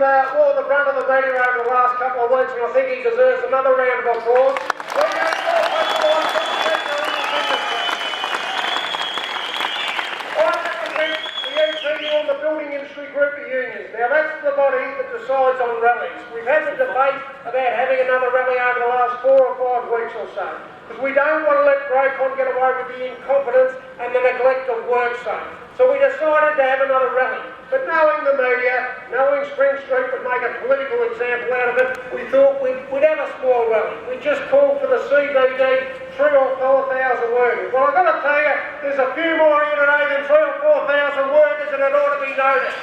wore the brunt of the media over the last couple of weeks, and I think he deserves another round of applause. On the Building Industry Group of Unions. Now that's the body that decides on rallies. We've had the debate about having another rally over the last 4 or 5 weeks or so, because we don't want to let Grocon get away with the incompetence and the neglect of WorkSafe. So we decided to have another rally. But knowing the media, knowing Spring Street would make a political example out of it, we thought we'd have a small rally. We just called for the CBD 3,000 or 4,000 workers. Well, I've got to tell you, there's a few more here today than 3,000 or 4,000 workers, and it ought to be noted.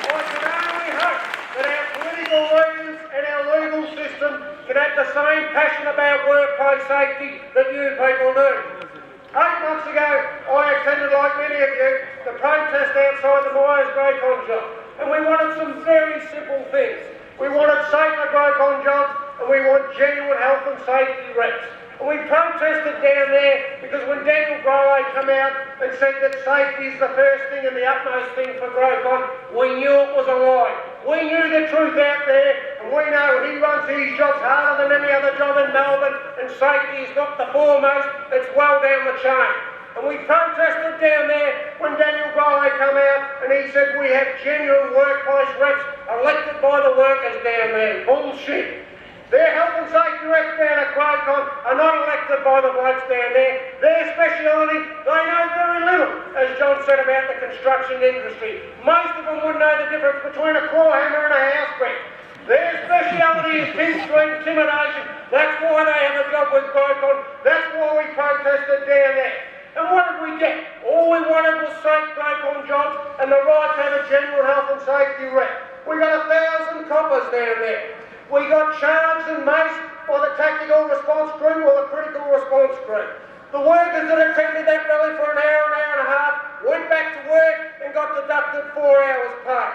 I can only hope that our political leaders and our legal system can have the same passion about workplace safety that you people do. 8 months ago, I attended, like many of you, the protest outside the Myers Grocon job, and we wanted some very simple things. We wanted safer Grocon jobs, and we want genuine health and safety reps. And we protested down there because when Daniel Grey came out and said that safety is the first thing and the utmost thing for Grocon, we knew it was a lie. We knew the truth out there, and we know he runs his jobs harder than any other job in Melbourne, and safety is not the foremost, it's well down the chain. And we protested down there when Daniel Grey came out and he said we have genuine workplace reps elected by the workers down there. Bullshit. Their health and safety reps down at Crocon are not elected by the blokes down there. Their speciality, they know very little, as John said about the construction industry. Most of them wouldn't know the difference between a claw hammer and a house brick. Their speciality is King Street intimidation. That's why they have a job with Grocon. That's why we protested down there. And what did we get? All we wanted was safe Grocon jobs and the right to have a genuine health and safety rep. We got 1,000 coppers down there. We got charged and maced by the tactical response group or the critical response group. The workers that attended that rally for an hour and a half went back to work and got deducted 4 hours pay.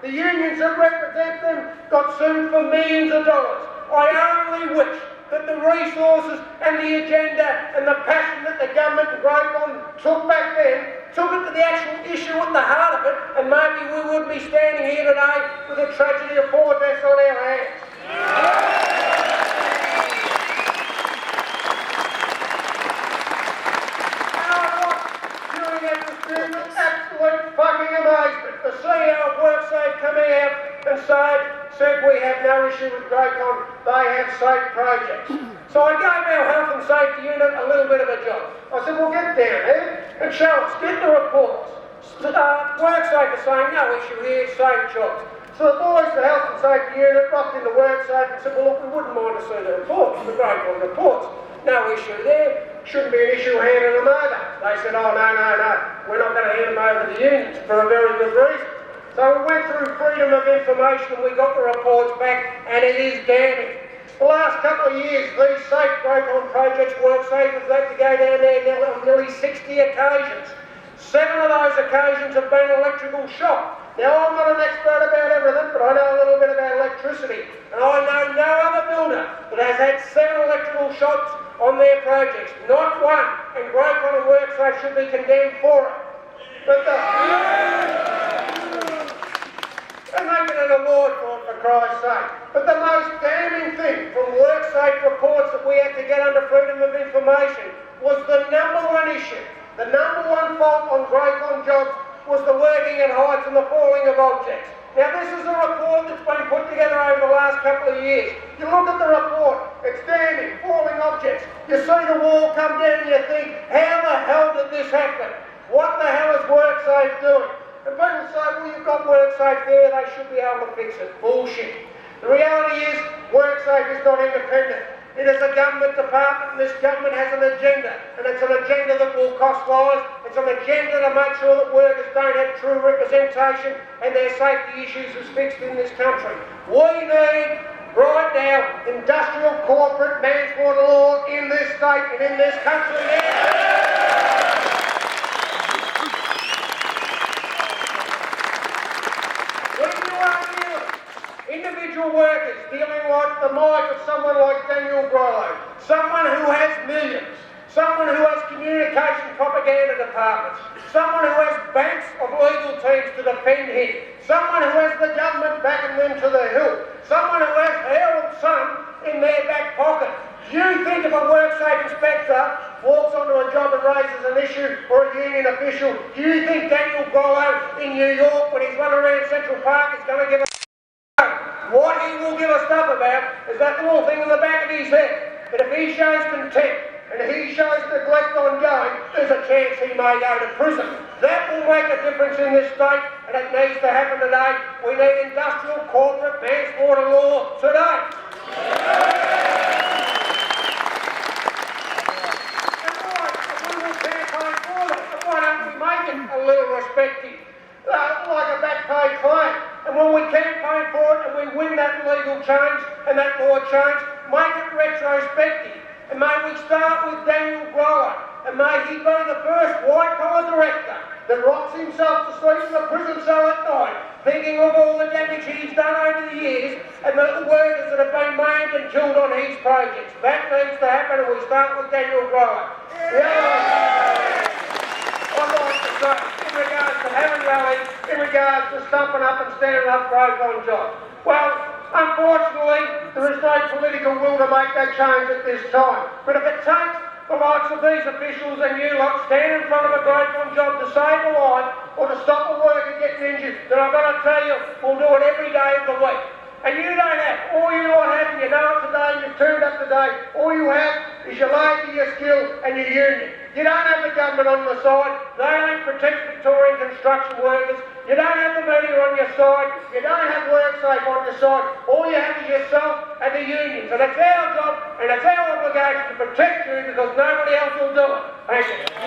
The unions that represent them got sued for millions of dollars. I only wish that the resources and the agenda and the passion that the government and Grocon took back then took it to the actual issue at the heart of it, and maybe we wouldn't be standing here today with a tragedy of 4 deaths on our hands. During that dispute, absolute fucking amazement. The CEO of WorkSafe coming out and said we have no issue with Grocon, they have safe projects. So I gave our health and safety unit a little bit of a job. I said, well, get down there and show us, get the reports. WorkSafe is saying no issue here, safe jobs. So the boys, the health and safety unit, rocked into WorkSafe and said, well, look, we wouldn't mind to see the reports, the Grocon reports. No issue there. Shouldn't be an issue handing them over. They said, oh, no, we're not going to hand them over to the unions for a very good reason. So we went through freedom of information and we got the reports back, and it is damning. The last couple of years, these safe Grocon projects, WorkSafe has had to go down there on nearly 60 occasions. 7 of those occasions have been electrical shock. Now, I'm not an expert about everything, but I know a little bit about electricity. And I know no other builder that has had 7 electrical shocks on their projects. Not one. And Grocon and WorkSafe should be condemned for it. But and they get an award for Christ's sake. But the most damning thing from WorkSafe reports that we had to get under freedom of information was the #1 issue. The #1 fault on Grocon jobs was the working at heights and the falling of objects. Now this is a report that's been put together over the last couple of years. You look at the report, it's damning, falling objects. You see the wall come down and you think, how the hell did this happen? What the hell is WorkSafe doing? And people say, well, you've got WorkSafe there, they should be able to fix it. Bullshit. The reality is, WorkSafe is not independent. It is a government department, and this government has an agenda, and it's an agenda that will cost lives. It's an agenda to make sure that workers don't have true representation and their safety issues is fixed in this country. We need, right now, industrial corporate manslaughter law in this state and in this country now. Individual workers dealing like the might of someone like Daniel Grey, someone who has millions, someone who has communication propaganda departments, someone who has banks of legal teams to defend him, someone who has the government backing them to the hill, someone who has Herald Sun in their back pocket. Do you think if a WorkSafe inspector walks onto a job and raises an issue, or a union official, do you think Daniel Grollo in New York, when he's running around Central Park, is going to give a what he will give a stuff about is that little thing in the back of his head, that if he shows contempt and he shows neglect ongoing, there's a chance he may go to prison. That will make a difference in this state, and it needs to happen today. We need industrial corporate manslaughter law today. Why don't we make it a little respective, like a back pay claim? And when we campaign for it and we win that legal change and that law change, make it retrospective. And may we start with Daniel Grollo, and may he be the first white-collar director that rocks himself to sleep in the prison cell at night, thinking of all the damage he's done over the years and the workers that have been maimed and killed on his projects. That needs to happen, and we start with Daniel Grollo. I'd like to say, in regards to having rallies, in regards to stumping up and standing up Crocon jobs, well, unfortunately, there is no political will to make that change at this time. But if it takes the likes of these officials and you lot stand in front of a Grocon job to save a life or to stop a worker getting injured, then I've got to tell you, we'll do it every day of the week. And you don't have, all you lot have, and you know it today, and you've turned up today, all you have is your labour, your skill and your union. You don't have the government on the side. They don't protect Victorian construction workers. You don't have the media on your side. You don't have WorkSafe on your side. All you have is yourself and the unions. And it's our job and it's our obligation to protect you, because nobody else will do it. Thank you.